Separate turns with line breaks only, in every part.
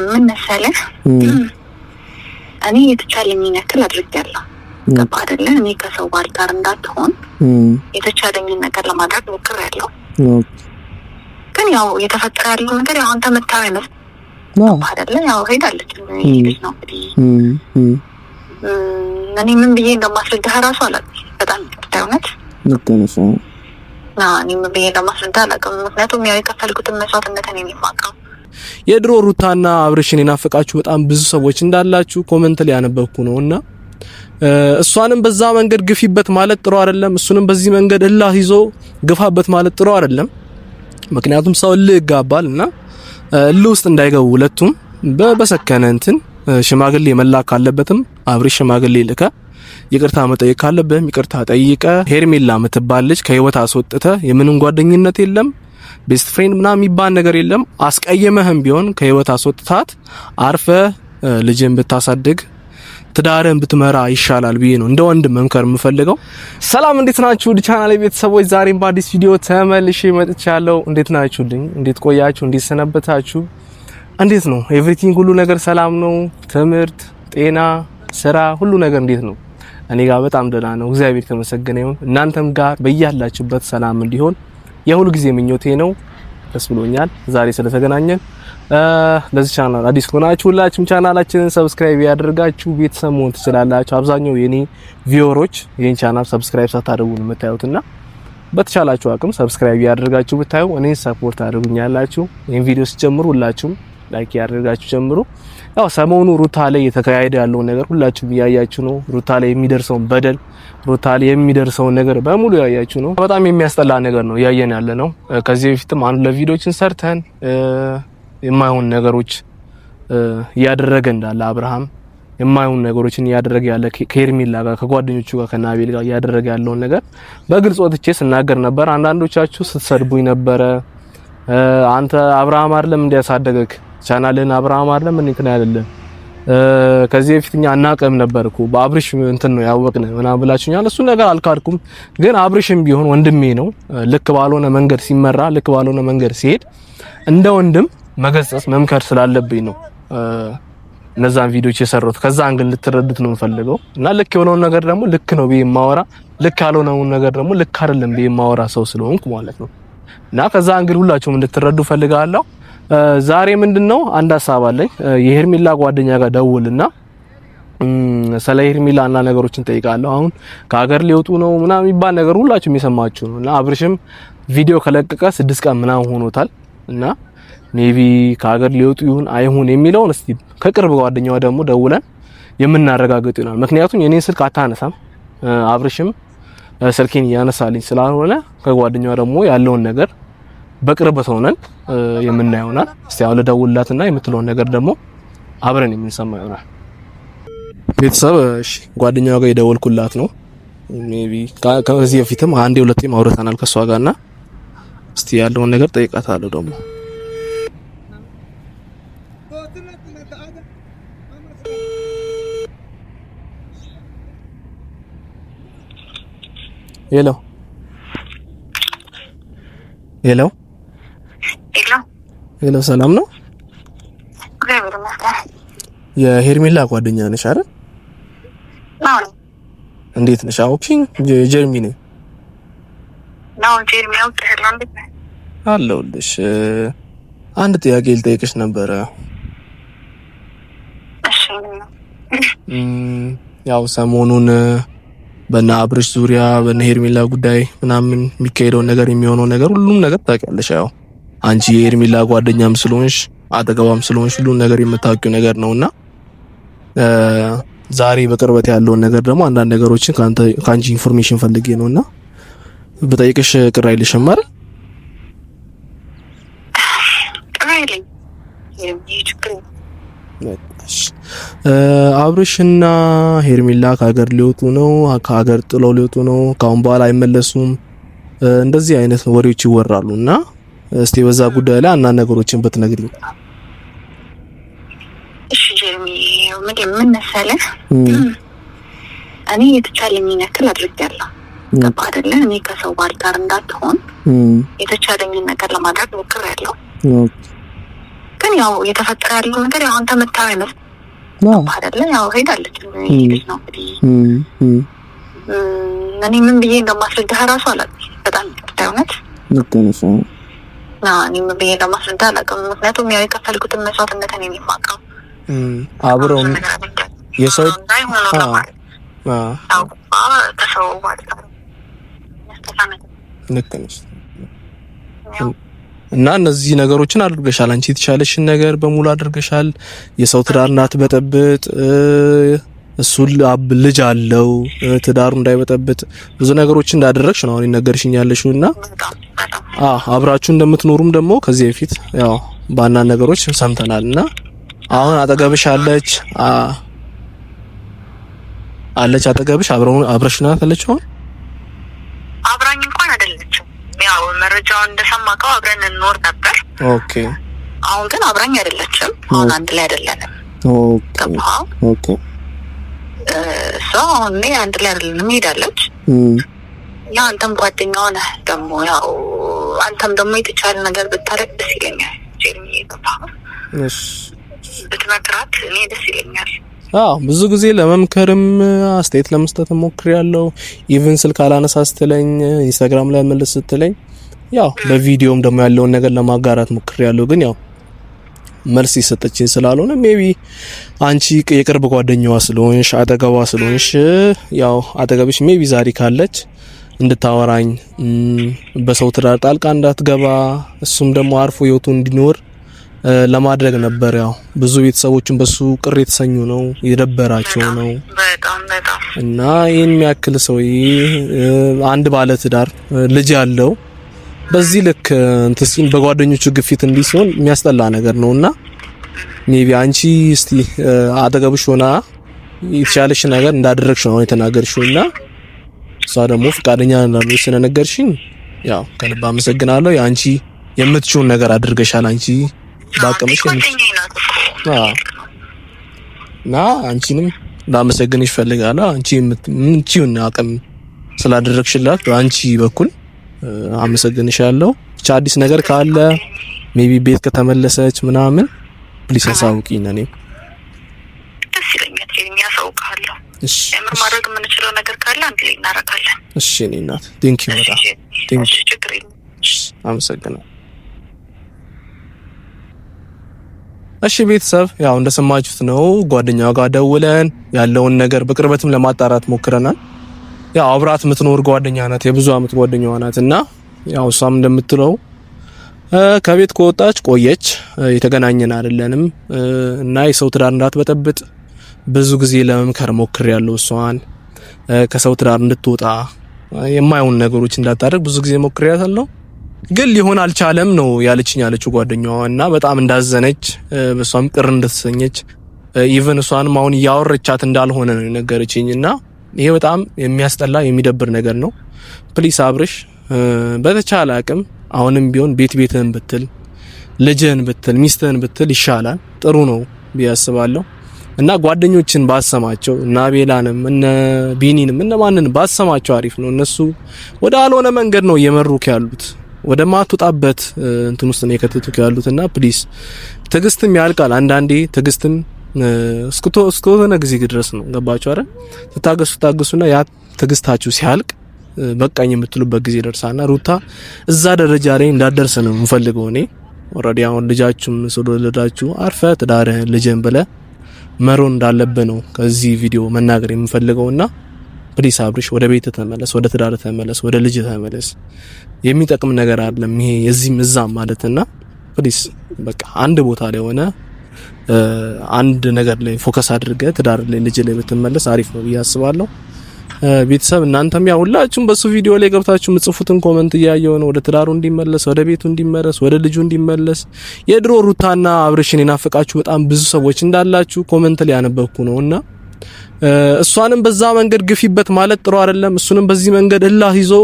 ምን መሰለህ እኔ የተቻለኝን ያክል አድርጌያለሁ። ገባ አይደለ? እኔ ከሰው ጋር እንዳትሆን የተቻለኝን ነገር ለማድረግ ሞክሬያለሁ። ግን ያው የተፈጠረ ያለው ነገር ያው አንተ መታወይ ነው አይደለ? ያው ሄዳለች ልጅ ነው እንግዲህ እኔ ምን ብዬ እንደማስረዳህ እራሱ አላውቅም። በጣም እውነት ልትነሳ እኔ ምን ብዬ እንደማስረዳህ አላውቅም። ምክንያቱም ያው የከፈልኩትን መስዋዕትነት እኔ ነኝ የማውቀው።
የድሮ ሩታና አብርሽን የናፈቃችሁ በጣም ብዙ ሰዎች እንዳላችሁ ኮሜንት ላይ ያነበብኩ ነውና እሷንም በዛ መንገድ ግፊበት ማለት ጥሩ አይደለም፣ እሱንም በዚህ መንገድ እላህ ይዞ ግፋበት ማለት ጥሩ አይደለም። ምክንያቱም ሰው እልህ ይጋባልና እልህ ውስጥ እንዳይገቡ ሁለቱም በሰከነ እንትን ሽማግሌ መላክ ካለበትም አብርሽ ሽማግሌ ልከ ይቅርታ መጠየቅ ካለበትም ይቅርታ ጠይቀ ሄርሜላ የምትባል ልጅ ከህይወት አስወጥተ የምንም ጓደኝነት የለም ቤስት ፍሬንድ ምናምን የሚባል ነገር የለም። አስቀየመህም ቢሆን ከህይወት አስወጥታት አርፈ ልጅን ብታሳድግ ትዳርን ብትመራ ይሻላል ብዬ ነው እንደ ወንድ መምከር የምፈልገው። ሰላም እንዴት ናችሁ? ወደ ቻናሌ ቤተሰቦች ዛሬም በአዲስ ቪዲዮ ተመልሼ መጥቻለሁ። እንዴት ናችሁልኝ? እንዴት ቆያችሁ? እንዴት ሰነበታችሁ? እንዴት ነው ኤቭሪቲንግ? ሁሉ ነገር ሰላም ነው? ትምህርት፣ ጤና፣ ስራ ሁሉ ነገር እንዴት ነው? እኔ ጋር በጣም ደህና ነው፣ እግዚአብሔር የተመሰገነ ይሁን። እናንተም ጋር በያላችሁበት ሰላም እንዲሆን የሁሉ ጊዜ ምኞቴ ነው። ደስ ብሎኛል ዛሬ ስለተገናኘን። ለዚህ ቻናል አዲስ ከሆናችሁ ሁላችሁም ቻናላችንን ሰብስክራይብ ያደርጋችሁ ቤተሰብ መሆን ትችላላችሁ። አብዛኛው የኔ ቪወሮች ይሄን ቻናል ሰብስክራይብ ሳታደርጉ ነው የምታዩትና በተቻላችሁ አቅም ሰብስክራይብ ያደርጋችሁ ብታዩ እኔን ሰፖርት አድርጉኛላችሁ። ይሄን ቪዲዮ ሲጀምሩ ሁላችሁም ላይክ ያደርጋችሁ ጀምሩ። ያው ሰሞኑ ሩታ ላይ የተካሄደ ያለው ነገር ሁላችሁም ያያችሁ ነው። ሩታ ላይ የሚደርሰው በደል፣ ሩታ ላይ የሚደርሰው ነገር በሙሉ ያያችሁ ነው። በጣም የሚያስጠላ ነገር ነው ያየን ያለ ነው። ከዚህ በፊትም አንድ ለቪዲዮችን ሰርተን የማይሆን ነገሮች ያደረገ እንዳለ አብርሃም የማይሆን ነገሮችን ያደረገ ያለ ከሄርሜላ ጋር ከጓደኞቹ ጋር ከናቤል ጋር ያደረገ ያለው ነገር በግልጽ ወጥቼ ስናገር ነበር። አንዳንዶቻችሁ ስትሰድቡኝ ነበረ። አንተ አብርሃም አይደለም እንዲያሳደገክ ቻናልን አብርሃም አይደለም እንትን አይደለም ከዚህ በፊትኛ አናቀም ነበርኩ በአብርሽ እንትን ነው ያወቅነ ምናምን ብላችሁኛል። እሱ ነገር አልካድኩም። ግን አብርሽም ቢሆን ወንድሜ ነው። ልክ ባልሆነ መንገድ ሲመራ ልክ ባልሆነ መንገድ ሲሄድ እንደ ወንድም መገሰጽ መምከር ስላለብኝ ነው እነዛን ቪዲዮዎች የሰሩት። ከዛ አንግል ልትረዱት ነው የምፈልገው እና ልክ የሆነውን ነገር ደግሞ ልክ ነው ብዬ ማወራ፣ ልክ ያልሆነውን ነገር ደግሞ ልክ አይደለም ብዬ ማወራ ሰው ስለሆንኩ ማለት ነው። እና ከዛ አንግል ሁላችሁም እንድትረዱ ፈልጋለሁ። ዛሬ ምንድነው አንድ ሐሳብ አለኝ። የሄርሜላ ጓደኛ ጋር ደውልና ስለ ሄርሜላ እና ነገሮችን ጠይቃለሁ። አሁን ከሀገር ሊወጡ ነው ምናምን የሚባል ነገር ሁላችሁም የሰማችሁ ነው። እና አብርሽም ቪዲዮ ከለቀቀ 6 ቀን ምናምን ሆኖታል። እና ሜቢ ከሀገር ሊወጡ ይሁን አይሁን የሚለውን እስቲ ከቅርብ ጓደኛው ደግሞ ደውለን የምናረጋግጥ ይሆናል። ምክንያቱም የኔን ስልክ አታነሳም፣ አብርሽም ስልኬን ያነሳልኝ ስላልሆነ ከጓደኛው ደግሞ ያለውን ነገር በቅርበት ሆነን የምናየውናል። እስቲ አሁን ለደውልላትና የምትለውን ነገር ደግሞ አብረን የምንሰማ ይሆናል። ቤተሰብ እሺ፣ ጓደኛዋ ጋር የደወልኩላት ነው። ሜቢ ከዚህ በፊትም አንዴ ሁለቴም አውርተናል ከሷ ጋርና እስቲ ያለውን ነገር ጠይቃታለሁ ደግሞ ሄሎ ሄሎ ሄሎ፣ ሰላም ነው? የሄርሜላ ጓደኛ ነሽ አይደል? አዎ። እንዴት ነሽ? አውኪኝ ጀርሚ ነኝ። ነው ጀርሚ አለሁልሽ። አንድ ጥያቄ ልጠይቅሽ ነበረ። እሺ። ያው ሰሞኑን በእነ አብርሽ ዙሪያ በእነ ሄርሜላ ጉዳይ ምናምን የሚካሄደው ነገር የሚሆነው ነገር ሁሉም ነገር ታውቂያለሽ። ያው አንቺ የሄርሜላ ጓደኛም ስለሆንሽ አጠገቧም ስለሆንሽ ሁሉም ነገር የምታውቂው ነገር ነውና ዛሬ በቅርበት ያለውን ነገር ደግሞ አንዳንድ ነገሮችን ካንቺ ኢንፎርሜሽን ፈልጌ ነውና በጠይቅሽ ቅር አይልሽም አይደል? አብርሽና ሄርሜላ ከሀገር ሊወጡ ነው፣ ከሀገር ጥለው ሊወጡ ነው፣ ካሁን በኋላ አይመለሱም፣ እንደዚህ አይነት ወሬዎች ይወራሉና እስቲ በዛ ጉዳይ ላይ አንዳንድ ነገሮችን ብትነግሪኝ።
እሺ ጀርሚ፣ ምን መሰለህ እኔ የተቻለኝን ያክል አድርጌያለሁ። ገባ አይደለ? እኔ ከሰው ጋር እንዳትሆን የተቻለኝን ነገር ለማድረግ ሞክሬያለሁ። ግን ግን ያው የተፈጠረ ያለው ነገር ያው አንተ መታው አይመስል አይደለ? ያው ሄዳለች ነው እንግዲህ እኔ ምን ብዬ እንደማስረዳህ እራሱ አላውቅም። በጣም ይቅርታውነት
ነው
እኔ ምን ብዬ እንደማስረዳህ አላውቅም። ምክንያቱም ያው የከፈልኩትን መስዋዕትነት እኔ የማውቀው
አብረው የሰው
ከሰው ማለት ነው
ልክ ነሽ። እና እነዚህ ነገሮችን አድርገሻል። አንቺ የተቻለሽን ነገር በሙሉ አድርገሻል። የሰው ትዳር እንዳትበጠብጥ፣ እሱ ልጅ አለው ትዳሩ እንዳይበጠብጥ ብዙ ነገሮችን እንዳደረግሽ ነው አሁን ነገርሽኝ ያለሽውና አብራችሁ እንደምትኖሩም ደግሞ ከዚህ በፊት ያው ባና ነገሮች ሰምተናልና አሁን አጠገብሽ አለች አጠገብሽ አብረሽ ናት አለች። አሁን
አብራኝ እንኳን አይደለችም። ያው መረጃውን እንደሰማከው አብረን እንኖር ነበር።
ኦኬ።
አሁን ግን አብራኝ አይደለችም። አሁን አንድ ላይ አይደለንም።
ኦኬ።
አሁን እኔ አንድ ላይ አይደለንም። ሄዳለች። ያው አንተም ጓደኛው ነህ ደግሞ ያው አንተም ደግሞ የተቻለ ነገር ብታረግ ደስ ይለኛል። ጀርሚ
እሺ
ብትመክራት እኔ ደስ ይለኛል።
ብዙ ጊዜ ለመምከርም አስተያየት ለመስጠት ሞክሬያለሁ። ኢቭን ስልክ አላነሳ ስትለኝ ኢንስታግራም ላይ መልስ ስትለኝ ያው በቪዲዮም ደግሞ ያለውን ነገር ለማጋራት ሞክሬያለሁ። ግን ያው መልስ ይሰጠችኝ ስላልሆነ ሜቢ አንቺ የቅርብ ጓደኛዋ ስለሆንሽ አጠገቧ ስለሆንሽ ያው አጠገብሽ ሜቢ ዛሬ ካለች እንድታወራኝ በሰው ትዳር ጣልቃ እንዳትገባ እሱም ደግሞ አርፎ ህይወቱ እንዲኖር ለማድረግ ነበር። ያው ብዙ ቤተሰቦችን በሱ ቅር የተሰኙ ነው የደበራቸው ነው እና ይሄን የሚያክል ሰው አንድ ባለ ትዳር ልጅ ያለው በዚህ ልክ እንትሲን በጓደኞቹ ግፊት እንዲህ ሲሆን የሚያስጠላ ነገር ነውና ሜቢ አንቺ እስቲ አጠገብሽ ሆና የተሻለሽ ነገር እንዳደረግሽ ነው የተናገርሽውና እሷ ደግሞ ፍቃደኛ እንደሆነች ስለነገርሽኝ ያው ከልብ አመሰግናለሁ። አንቺ የምትችውን ነገር አድርገሻል። አንቺ ባቀምሽ እና አንቺንም ላመሰግንሽ ፈልጋለሁ። አንቺ የምትችውን አቅም ስላደረግሽላት በአንቺ በኩል አመሰግንሻለሁ። ብቻ አዲስ ነገር ካለ ሜቢ ቤት ከተመለሰች ምናምን ፕሊስ አሳውቂኝ። እኔ
ደስ ይለኛል ያሳውቃለሁ። እሺ ማድረግ የምንችለው ነገር ካለ አንድ ላይ እናደርጋለን።
እሺ እኔ እናት ቴንክ ዩ በጣም ቴንክ ዩ አመሰግናለሁ። እሺ ቤተሰብ ያው እንደሰማችሁት ነው። ጓደኛዋ ጋር ደውለን ያለውን ነገር በቅርበትም ለማጣራት ሞክረናል። ያው አብራት የምትኖር ጓደኛ ናት፣ የብዙ አመት ጓደኛዋ ናትና ያው እሷም እንደምትለው ከቤት ከወጣች ቆየች፣ የተገናኘን አይደለንም እና የሰው ትዳር እንዳትበጠብጥ ብዙ ጊዜ ለመምከር ሞክሬያለሁ። እሷን ከሰው ትዳር እንድትወጣ የማይሆን ነገሮች እንዳታደርግ ብዙ ጊዜ ሞክሬያታለሁ። ግን ሊሆን አልቻለም ነው ያለችው ጓደኛዋ እና በጣም እንዳዘነች በሷም ቅር እንደተሰኘች ኢቭን እሷንም አሁን ያወረቻት እንዳልሆነ ነው ነገረችኝና ይሄ በጣም የሚያስጠላ የሚደብር ነገር ነው። ፕሊስ አብርሽ በተቻለ አቅም አሁንም ቢሆን ቤትህን ብትል ልጅህን ብትል ሚስትህን ብትል ይሻላል፣ ጥሩ ነው ቢያስባለሁ እና ጓደኞችን ባሰማቸው እና ቤላንም እነ ቢኒንም እነ ማንንም ባሰማቸው አሪፍ ነው። እነሱ ወደ አልሆነ መንገድ ነው እየመሩክ ያሉት፣ ወደ ማትወጣበት እንትን ውስጥ ነው የከተቱክ ያሉትና ፕሊስ ትግስትም ያልቃል። አንዳንዴ ትግስትም እስከሆነ ጊዜ ድረስ ነው። ገባችሁ አይደል? ታገሱና ያ ትግስታችሁ ሲያልቅ በቃኝ የምትሉበት ጊዜ ደርሳና ሩታ እዛ ደረጃ ላይ እንዳደርስ ነው የምፈልገው እኔ። ኦሬዲ አሁን ልጃችሁም ስለወለዳችሁ አርፈ ትዳርህን ልጅን ብለህ መሮን እንዳለብህ ነው ከዚህ ቪዲዮ መናገር የምፈልገውና ፕሊስ አብርሽ ወደ ቤት ተመለስ፣ ወደ ትዳር ተመለስ፣ ወደ ልጅ ተመለስ። የሚጠቅም ነገር አይደለም ይሄ የዚህም እዛም ማለትና ፕሊስ በቃ አንድ ቦታ ላይ ሆነ አንድ ነገር ላይ ፎከስ አድርገህ ትዳር ላይ ልጅ ላይ ብትመለስ አሪፍ ነው ብዬ አስባለሁ። ቤተሰብ እናንተም ያው ሁላችሁም በሱ ቪዲዮ ላይ ገብታችሁ ምጽፉትን ኮሜንት እያየሁ ነው። ወደ ትዳሩ እንዲመለስ፣ ወደ ቤቱ እንዲመለስ፣ ወደ ልጁ እንዲመለስ የድሮ ሩታና አብርሽን የናፈቃችሁ በጣም ብዙ ሰዎች እንዳላችሁ ኮሜንት ላይ ያነበብኩ ነውና እሷንም በዛ መንገድ ግፊበት ማለት ጥሩ አይደለም። እሱንም በዚህ መንገድ እላህ ይዞ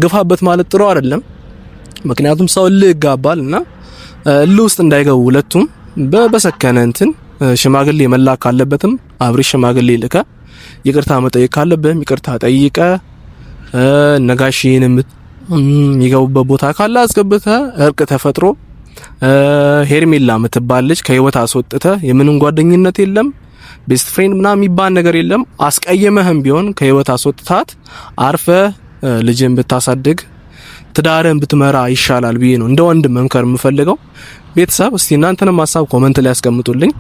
ግፋበት ማለት ጥሩ አይደለም። ምክንያቱም ሰው እልህ ይጋባልና እልህ ውስጥ እንዳይገቡ ሁለቱም በሰከነ እንትን ሽማግሌ መላክ ካለበትም አብርሽ ሽማግሌ ልከ ይቅርታ መጠየቅ ካለበትም ይቅርታ ጠይቀ ነጋሽን የሚገቡበት ቦታ ካለ አስገብተ እርቅ ተፈጥሮ ሄርሜላ የምትባል ልጅ ከህይወት አስወጥተ የምንም ጓደኝነት የለም ቤስት ፍሬንድ ምናምን የሚባል ነገር የለም። አስቀየመህም ቢሆን ከህይወት አስወጥታት አርፈ ልጅን ብታሳድግ ትዳርን ብትመራ ይሻላል ብዬ ነው እንደ ወንድ መምከር የምፈልገው። ቤተሰብ እስቲ እናንተንም ሀሳብ ኮሜንት ላይ ያስቀምጡልኝ።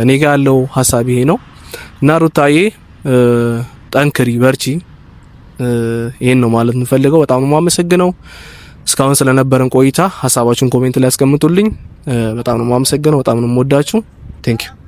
እኔ ጋር ያለው ሀሳብ ይሄ ነው እና ሩታዬ ጠንክሪ፣ በርቺ። ይሄን ነው ማለት የምፈልገው። በጣም ነው የማመሰግነው እስካሁን ስለነበረን ቆይታ። ሀሳባችሁን ኮሜንት ላይ ያስቀምጡልኝ። በጣም ነው የማመሰግነው። በጣም ነው የምወዳችሁ። ቴንክ ዩ